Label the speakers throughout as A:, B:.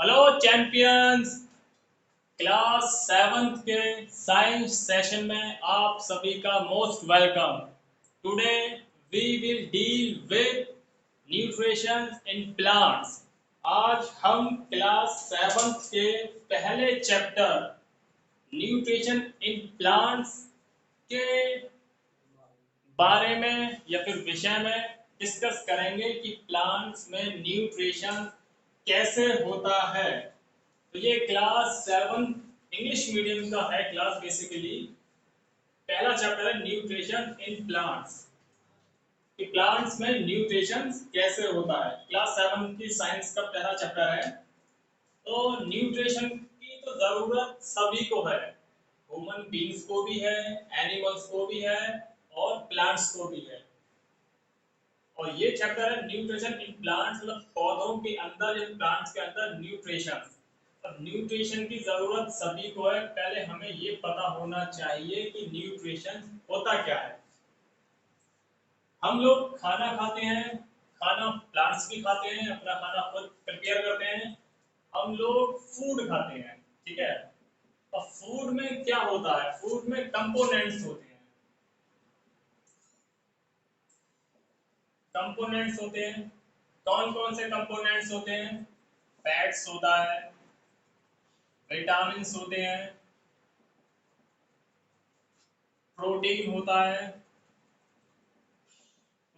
A: Hello champions. Class seventh के science session में आप सभी का most welcome. Today we will deal with nutrition in plants. आज हम क्लास सेवन्थ के पहले चैप्टर न्यूट्रिशन इन प्लांट्स के बारे में या फिर विषय में डिस्कस करेंगे कि प्लांट्स में न्यूट्रिशन कैसे होता है। तो ये क्लास सेवन इंग्लिश मीडियम का है क्लास। बेसिकली पहला चैप्टर है न्यूट्रिशन इन प्लांट्स कि प्लांट्स में न्यूट्रिशन कैसे होता है। क्लास सेवन की साइंस का पहला चैप्टर है। तो न्यूट्रिशन की तो जरूरत सभी को है, ह्यूमन बींग्स को भी है, एनिमल्स को भी है और प्लांट्स को भी है। और ये चैप्टर है न्यूट्रिशन इन प्लांट्स, मतलब पौधों के अंदर या प्लांट्स के अंदर न्यूट्रिशन। और न्यूट्रिशन की जरूरत सभी को है। पहले हमें ये पता होना चाहिए कि न्यूट्रिशन होता क्या है। हम लोग खाना खाते हैं, खाना प्लांट्स भी खाते हैं, अपना खाना खुद प्रिपेयर करते हैं। हम लोग फूड खाते हैं, ठीक है। और फूड में क्या होता है, फूड में कंपोनेंट्स होते हैं। कंपोनेंट्स होते हैं, कौन कौन से कंपोनेंट्स होते हैं? फैट्स होता है, विटामिन होते हैं, प्रोटीन होता है।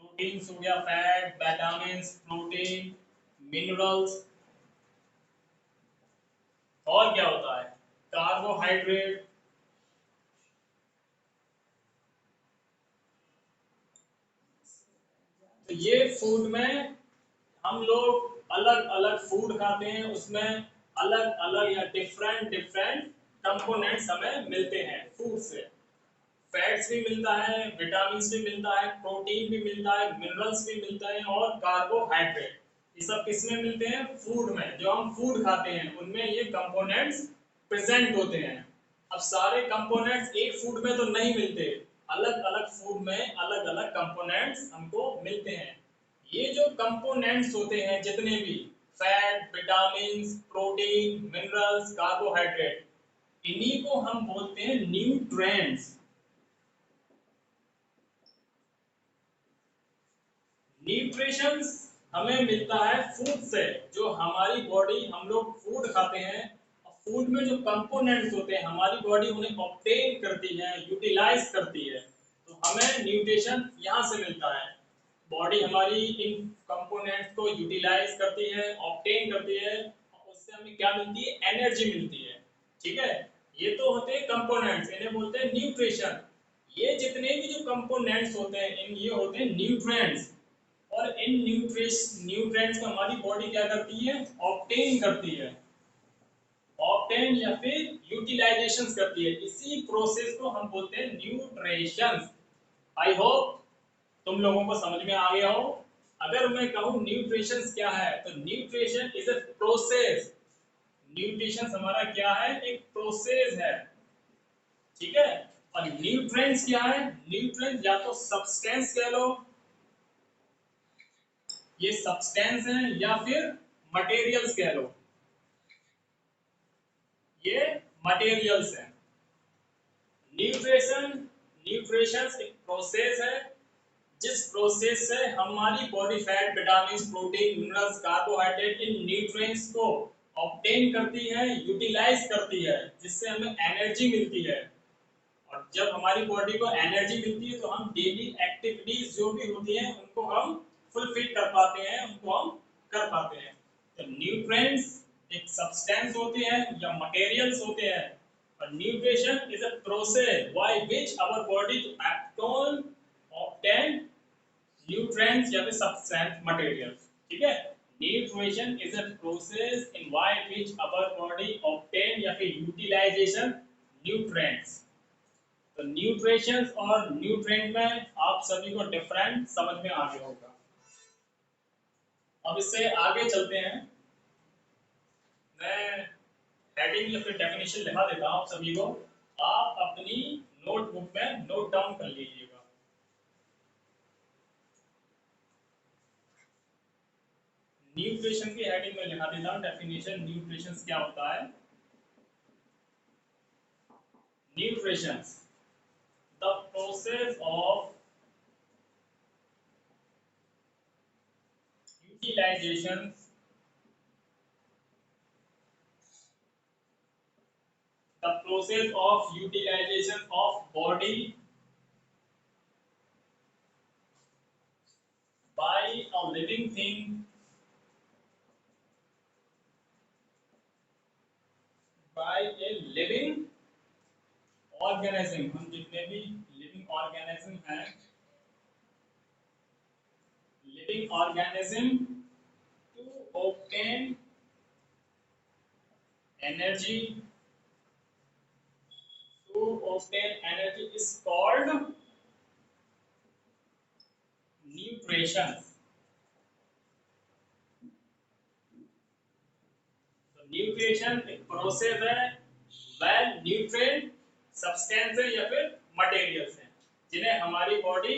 A: प्रोटीन्स हो गया, फैट, विटामिन, प्रोटीन, मिनरल्स। और क्या होता है? कार्बोहाइड्रेट। तो ये फूड में हम लोग अलग अलग फूड खाते हैं, उसमें अलग अलग या डिफरेंट डिफरेंट कंपोनेंट्स हमें मिलते हैं फूड से। फैट्स भी मिलता है, विटामिन भी मिलता है, प्रोटीन भी मिलता है, मिनरल्स भी मिलता है और कार्बोहाइड्रेट। ये सब किसमें मिलते हैं? फूड में। जो हम फूड खाते हैं उनमें ये कंपोनेंट्स प्रेजेंट होते हैं। अब सारे कंपोनेंट्स एक फूड में तो नहीं मिलते, अलग अलग फूड में अलग अलग कंपोनेंट्स हमको मिलते हैं। ये जो कंपोनेंट्स होते हैं जितने भी, fat, vitamin, protein, minerals, carbohydrate, इन्हीं को हम बोलते हैं न्यूट्रिएंट्स। न्यूट्रिशंस हमें मिलता है फूड से। जो हमारी बॉडी, हम लोग फूड खाते हैं, फूड में जो कंपोनेंट्स होते हैं हमारी बॉडी उन्हें ऑब्टेन करती है, यूटिलाइज करती है। तो हमें न्यूट्रिशन यहाँ से मिलता है। बॉडी हमारी इन कंपोनेंट्स को यूटिलाइज करती है, ऑब्टेन करती है, और उससे हमें क्या मिलती है? एनर्जी मिलती है, ठीक है। ये तो होते हैं कंपोनेंट्स, इन्हें बोलते हैं न्यूट्रिशन। ये जितने भी जो कंपोनेंट्स होते हैं इन ये होते हैं न्यूट्रिएंट्स। और इन न्यूट्रिएंट्स को हमारी बॉडी क्या करती है? ऑब्टेन करती है, ऑब्टेन या फिर यूटिलाइजेशन करती है। इसी प्रोसेस को हम बोलते हैं न्यूट्रिशन। आई होप तुम लोगों को समझ में आ गया हो। अगर मैं कहूं न्यूट्रिशन क्या है, तो nutrition is a process. Nutrition हमारा क्या है? एक प्रोसेस है, ठीक है। और न्यूट्रिएंट्स क्या है? न्यूट्रिएंट्स या तो सब्सटेंस कह लो, ये सब्सटेंस है, या फिर मटेरियल्स कह लो, ये मटेरियल्स हैं। न्यूट्रिशन न्यूट्रिशन एक प्रोसेस है जिस प्रोसेस से हमारी body fat, vitamin, protein, minerals, carbohydrate, इन न्यूट्रिएंट्स को ऑब्टेन करती है, यूटिलाइज करती है, जिससे हमें एनर्जी मिलती है। और जब हमारी बॉडी को एनर्जी मिलती है तो हम डेली एक्टिविटीज जो भी होती हैं उनको हम फुलफिल कर पाते हैं, उनको हम कर पाते हैं। तो न्यूट्रिएंट्स एक सब्सटेंस होते हैं या मटेरियल्स होते हैं। और nutrition is a process by which our body to obtain nutrients या फिर सब्सटेंस मटेरियल्स, ठीक है। Nutrition is a process in by which our body obtain या फिर यूटिलाइजेशन न्यूट्रिएंट्स। तो न्यूट्रिशन और न्यूट्रिएंट में आप सभी को डिफरेंट समझ में आ गया होगा। अब इससे आगे चलते हैं। मैं हेडिंग या फिर डेफिनेशन लिखा देता हूं आप सभी को, आप अपनी नोटबुक में नोट डाउन कर लीजिएगा। न्यूट्रिशन की हेडिंग में लिखा देता हूँ डेफिनेशन न्यूट्रिशन क्या होता है। Nutrition the process of utilisation the process of utilization of body by a living thing by a living organism। हम जितने भी लिविंग ऑर्गेनिज्म हैं, living organism to obtain energy is called nutrition। तो nutrition एक process है well nutrient substance है या फिर मटेरियल्स हैं जिन्हें हमारी बॉडी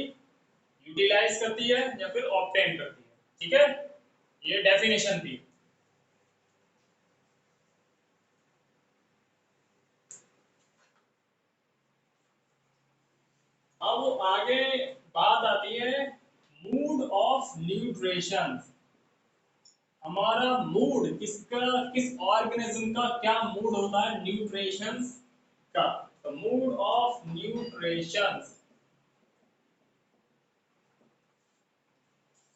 A: यूटिलाइज करती है या फिर ऑब्टेन करती है। ठीक है, ये डेफिनेशन थी। अब वो आगे बात आती है मूड ऑफ न्यूट्रिशन। हमारा मूड किसका, किस ऑर्गेनिज्म का क्या मूड होता है न्यूट्रिशन का। तो मूड ऑफ न्यूट्रिशन,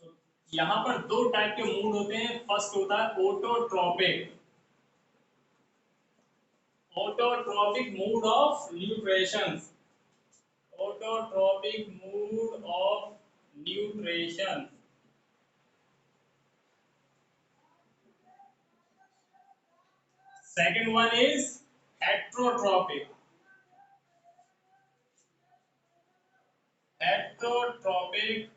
A: तो यहाँ पर दो टाइप के मूड होते हैं। फर्स्ट होता है autotrophic, autotrophic mode of nutrition, autotropic mood of nutrition। Second one is heterotropic, heterotropic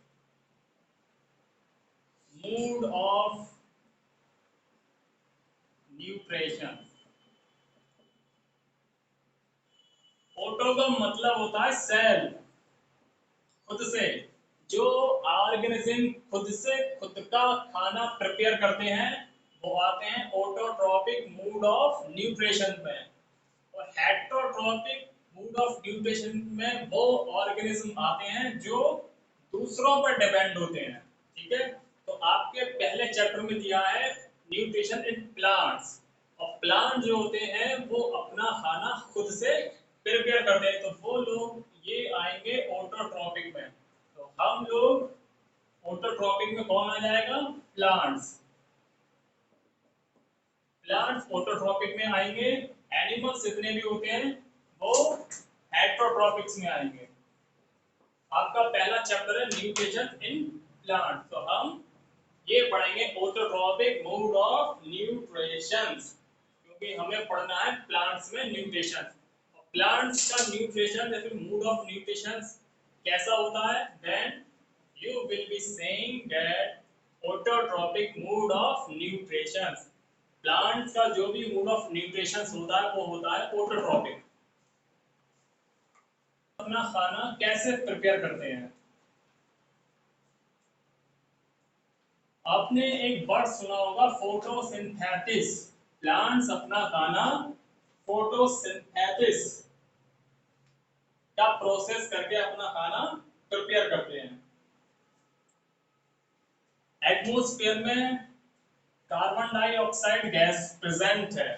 A: mood of nutrition। Auto का मतलब होता है सेल, खुद से, जो ऑर्गेनिज्म खुद से खुद का खाना प्रिपेयर करते हैं वो आते हैं ऑटोट्रोपिक मूड ऑफ न्यूट्रिशन में। और हेटरोट्रोपिक मूड ऑफ न्यूट्रिशन में वो ऑर्गेनिज्म आते हैं जो दूसरों पर डिपेंड होते हैं। ठीक है, तो आपके पहले चैप्टर में दिया है न्यूट्रिशन इन प्लांट्स, और प्लांट जो होते हैं वो अपना खाना खुद से प्रिपेयर करते हैं, तो वो लोग ये आएंगे ऑटोट्रोपिक में। तो हम लोग ऑटोट्रोपिक में कौन आ जाएगा, प्लांट्स। प्लांट्स ऑटोट्रोपिक में आएंगे, एनिमल्स जितने भी होते हैं वो हेटरोट्रोपिक्स में आएंगे। आपका पहला चैप्टर है न्यूट्रिशन इन प्लांट, तो हम ये पढ़ेंगे ऑटोट्रोपिक मूड ऑफ न्यूट्रिशन, क्योंकि हमें पढ़ना है प्लांट्स में न्यूट्रिशन। प्लांट्स का न्यूट्रिशन या फिर मूड ऑफ न्यूट्रिशन कैसा होता है, then you will be seeing that autotrophic mode of nutrition. Plants का जो भी मूड ऑफ न्यूट्रिशन होता है वो होता है ऑटोट्रोपिक। अपना खाना कैसे प्रिपेयर करते हैं, आपने एक वर्ड सुना होगा फोटोसिंथेसिस। प्लांट्स अपना खाना फोटोसिंथेसिस का प्रोसेस करके अपना खाना प्रिपेयर करते हैं। एटमॉस्फेयर में कार्बन डाइऑक्साइड गैस प्रेजेंट है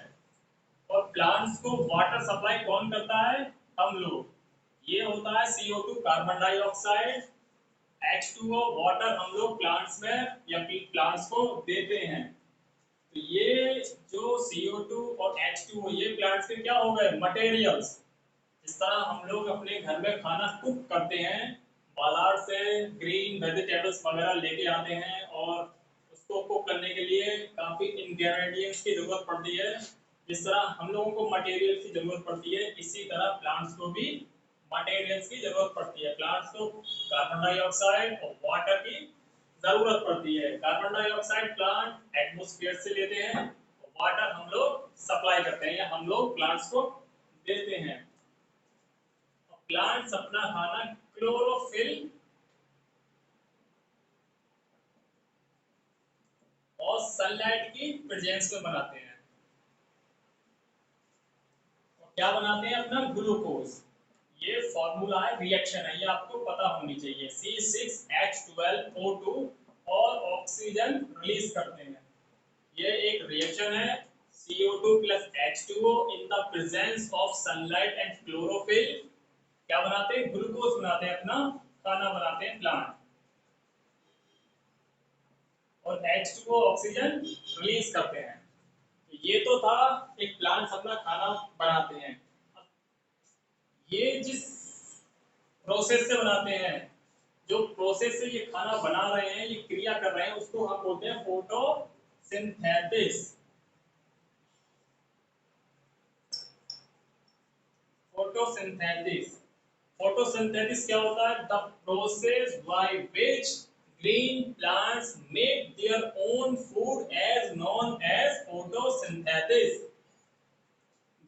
A: और प्लांट्स को वाटर सप्लाई कौन करता है, हम लोग। ये होता है CO2 carbon dioxide, H2O water हम लोग प्लांट्स में या फिर प्लांट्स को देते हैं। तो ये जो CO2 और H2O ये प्लांट्स के क्या हो गए, मटेरियल्स। जिस तरह हम लोग अपने घर में खाना कुक करते हैं, बाजार से ग्रीन वेजिटेबल्स वगैरह लेके आते हैं और उसको कुक करने के लिए काफी इंग्रेडिएंट्स की जरूरत पड़ती है। जिस तरह हम लोगों को मटेरियल की जरूरत पड़ती है, इसी तरह प्लांट्स को भी मटेरियल्स की जरूरत पड़ती है। प्लांट्स को कार्बन डाइऑक्साइड और वाटर की जरूरत पड़ती है। कार्बन डाइऑक्साइड प्लांट एटमॉस्फेयर से लेते हैं, वाटर हम लोग सप्लाई करते हैं या हम लोग प्लांट्स को देते हैं। प्लांट्स अपना खाना क्लोरोफिल और सनलाइट की प्रेजेंस में बनाते हैं। और क्या बनाते हैं? अपना ग्लूकोज। ये फॉर्मूला है, रिएक्शन है, ये आपको पता होनी चाहिए। C6H12O2 और ऑक्सीजन रिलीज करते हैं। ये एक रिएक्शन है, CO2 plus H2O in the presence of sunlight and chlorophyll। क्या बनाते हैं? ग्लूकोज बनाते हैं, अपना खाना बनाते हैं प्लांट। और H2O ऑक्सीजन रिलीज करते हैं। तो ये तो था एक प्लांट्स अपना खाना बनाते हैं। ये जिस प्रोसेस से बनाते हैं, जो प्रोसेस से ये खाना बना रहे हैं, ये क्रिया कर रहे हैं, उसको हम बोलते हैं फोटोसिंथेसिस। फोटोसिंथेसिस। फोटोसिंथेसिस क्या होता है? The process by which green plants make their own food is known as photosynthesis.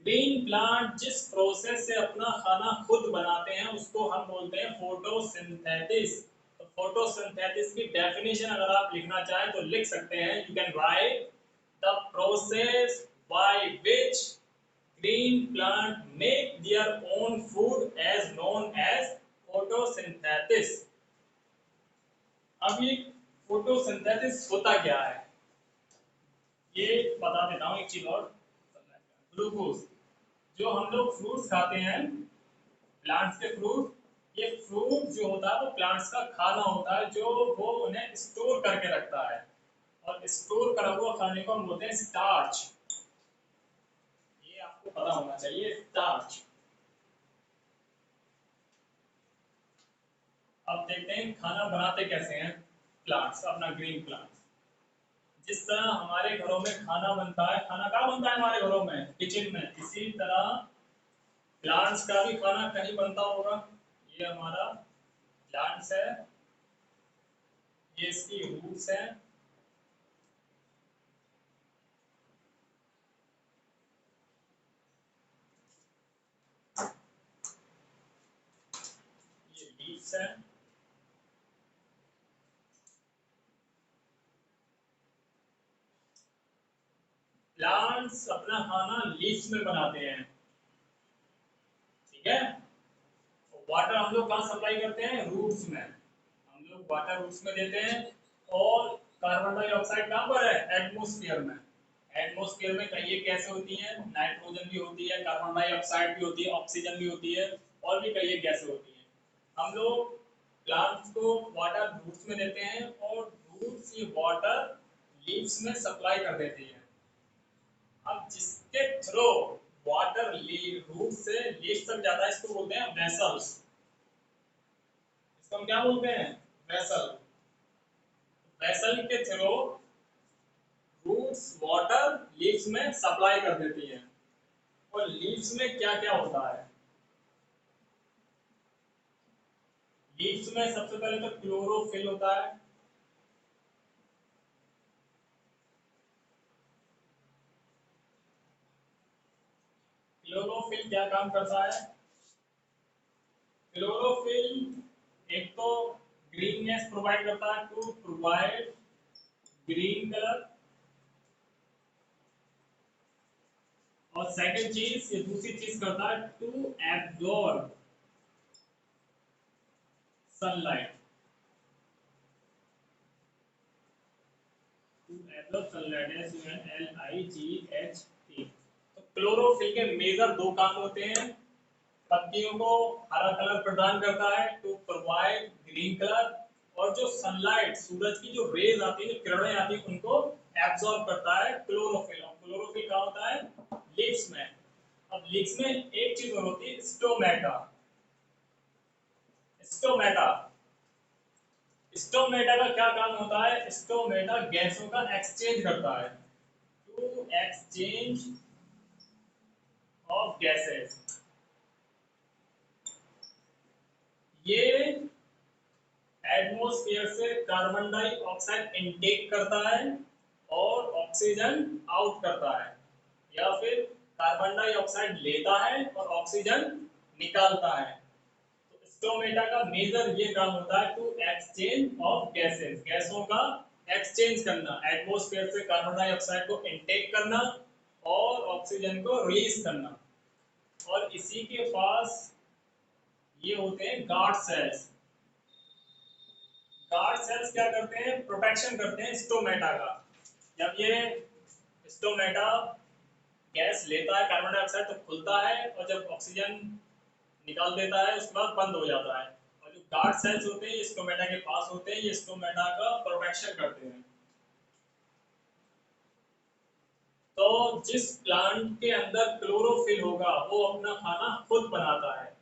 A: Green plant जिस प्रोसेस से अपना खाना खुद बनाते हैं, उसको हम बोलते हैं फोटोसिंथेसिस। तो फोटोसिंथेसिस की डेफिनेशन अगर आप लिखना चाहें तो लिख सकते हैं, you can write the process by which green plant make their own food as known as photosynthesis। अब ये फोटोसिंथेसिस होता क्या है, ये बता देता हूँ एक चीज और। ग्लूकोज, जो हम लोग फ्रूट्स खाते हैं, प्लांट्स के फ्रूट, ये फ्रूट जो होता है वो प्लांट्स का खाना होता है, जो वो उन्हें स्टोर करके रखता है। और स्टोर करा हुआ खाने को हम बोलते हैं स्टार्च। ये आपको पता होना चाहिए, स्टार्च। अब देखते हैं खाना बनाते कैसे हैं प्लांट्स, अपना ग्रीन प्लांट्स। जिस तरह हमारे घरों में खाना बनता है, खाना कहाँ बनता है? हमारे घरों में, किचन में। इसी तरह प्लांट्स का भी खाना कहीं बनता होगा। ये हमारा प्लांट्स है, ये इसकी रूट्स है, ये लीव्स है। प्लांट्स अपना खाना लीव्स में बनाते हैं, ठीक है। वाटर हम लोग कहाँ सप्लाई करते हैं? रूट्स में। हम लोग वाटर रूट्स में देते हैं। और कार्बन डाइऑक्साइड कहाँ पर है? एटमोस्फियर में। एटमोस्फियर में कई गैसें होती हैं, नाइट्रोजन भी होती है, कार्बन डाइऑक्साइड भी होती है, ऑक्सीजन भी होती है, और भी कई गैसें होती हैं। हम लोग प्लांट्स को वाटर रूट्स में देते हैं, और रूट्स ये वाटर लीव्स में सप्लाई कर देती है। अब जिसके थ्रू वाटर रूट से लीव्स तक जाता है, इसको बोलते हैं वेसल्स। इसको हम क्या बोलते हैं? वेसल। वेसल के थ्रू रूट्स वाटर लीव्स में सप्लाई कर देती है। और लीव्स में क्या क्या होता है? लीव्स में सबसे पहले तो क्लोरोफिल होता है। क्लोरोफिल क्या काम करता है? क्लोरोफिल एक तो ग्रीननेस प्रोवाइड करता है, टू प्रोवाइड ग्रीन कलर। और सेकंड चीज, ये दूसरी चीज करता है, to absorb sunlight. To absorb sunlight, SUNLIGHT। तो क्लोरोफिल के मेजर दो काम होते हैं। पत्तियों को हरा कलर प्रदान करता है, टू प्रोवाइड ग्रीन कलर। और जो सनलाइट, सूरज की जो रेज आती है, जो किरणें आती है, उनको एब्जॉर्ब करता है क्लोरोफिल। और क्लोरोफिल कहाँ होता है? लीव्स में। अब लीव्स में एक चीज और होती है, स्टोमेटा। स्टोमेटा, स्टोमेटा का क्या काम होता है? स्टोमेटा गैसों का एक्सचेंज करता है, टू एक्सचेंज ऑफ गैसेस। ये एटमॉस्फेयर से कार्बन डाइऑक्साइड इनटेक करता है और ऑक्सीजन आउट करता है, या फिर कार्बन डाइऑक्साइड लेता है और ऑक्सीजन निकालता है। तो स्टोमेटा का मेजर ये काम होता है, टू एक्सचेंज ऑफ गैसेस, गैसों का एक्सचेंज करना, एटमॉस्फेयर से कार्बन डाइऑक्साइड को इनटेक करना और ऑक्सीजन को रिलीज करना। और इसी के पास ये होते हैं गार्ड सेल्स। गार्ड सेल्स क्या करते हैं, प्रोटेक्शन करते हैं स्टोमेटा का। जब ये स्टोमेटा गैस लेता है कार्बन डाइऑक्साइड तो खुलता है, और जब ऑक्सीजन निकाल देता है उसके बाद बंद हो जाता है। और जो गार्ड सेल्स होते हैं ये स्टोमेटा के पास होते हैं, ये स्टोमेटा का प्रोटेक्शन करते हैं। तो जिस प्लांट के अंदर क्लोरोफिल होगा वो अपना खाना खुद बनाता है।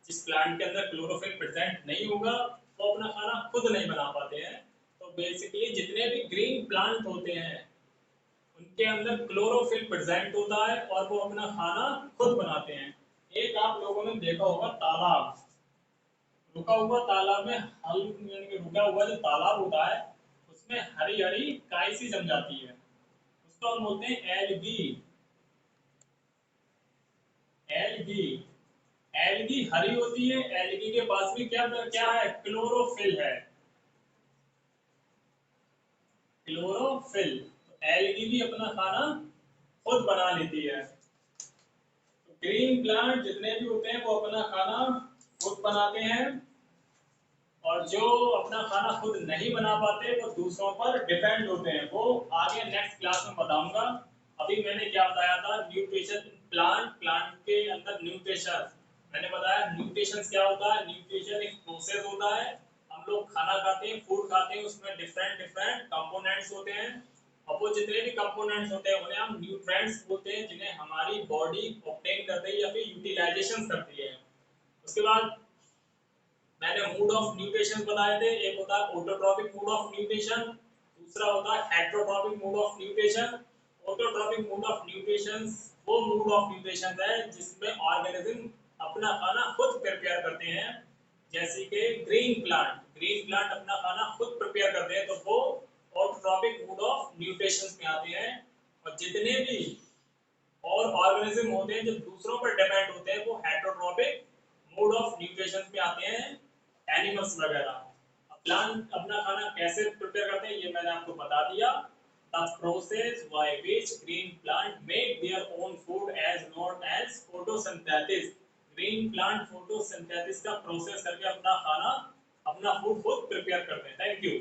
A: जिस प्लांट के अंदर क्लोरोफिल प्रेजेंट नहीं होगा वो अपना खाना खुद नहीं बना पाते हैं। तो बेसिकली जितने भी ग्रीन प्लांट होते हैं उनके अंदर क्लोरोफिल प्रेजेंट होता है और वो अपना खाना खुद बनाते हैं। एक आप लोगों ने देखा होगा तालाब, रुका हुआ तालाब में हल यानी कि रुका हुआ जो तालाब होता है उसमें हरी हरी काई सी जम जाती है, उसको हम बोलते हैं एल्गी। एल्गी, एल्गी हरी होती है, एल्गी के पास भी क्या क्या है, क्लोरोफिल है, क्लोरोफिल। तो एल्गी भी अपना खाना खुद बना लेती है। तो ग्रीन प्लांट जितने भी होते हैं वो अपना खाना खुद बनाते हैं, और जो अपना खाना खुद नहीं बना पाते वो दूसरों पर डिपेंड होते हैं। वो आगे नेक्स्ट क्लास में बताऊंगा। अभी मैंने क्या बताया था, न्यूट्रिशन प्लांट, प्लांट के अंदर न्यूट्रिशन मैंने बताया। न्यूट्रिशन क्या होता है, न्यूट्रिशन एक प्रोसेस होता है। हम लोग खाना खाते हैं, फूड खाते हैं, उसमें डिफरेंट डिफरेंट कंपोनेंट्स होते हैं, और वो जितने भी कंपोनेंट्स होते हैं उन्हें हम न्यूट्रिएंट्स बोलते हैं, जिन्हें हमारी बॉडी ऑब्टेन करती है या फिर यूटिलाइजेशन करती है। उसके बाद मैंने मूड ऑफ न्यूट्रिशन बताए थे, एक होता है ऑटोट्रॉपिक मूड ऑफ न्यूट्रिशन, दूसरा होता है heterotrophic mood of nutrition. Autotrophic mood of nutrition वो मूड ऑफ न्यूट्रिशन है जिसमें ऑर्गेनिज्म अपना खाना खुद प्रिपेयर करते हैं। जैसे कि ग्रीन प्लांट, ग्रीन प्लांट अपना खाना खुद प्रिपेयर करते हैं, तो वो ऑटोट्रॉपिक मूड ऑफ न्यूट्रिशन में आते हैं। और जितने भी और ऑर्गेनिज्म होते हैं जो दूसरों पर डिपेंड होते हैं वो हेटरोट्रॉपिक मूड ऑफ न्यूट्रिशन में आते हैं, एनिमल्स वगैरह। प्लांट अपना खाना कैसे प्रिपेयर करते हैं ये मैंने आपको बता दिया। The process by which green plant make their own food is known as photosynthesis. Green plant photosynthesis का प्रोसेस करके अपना खाना, अपना फूड खुद प्रिपेयर करते हैं। Thank you.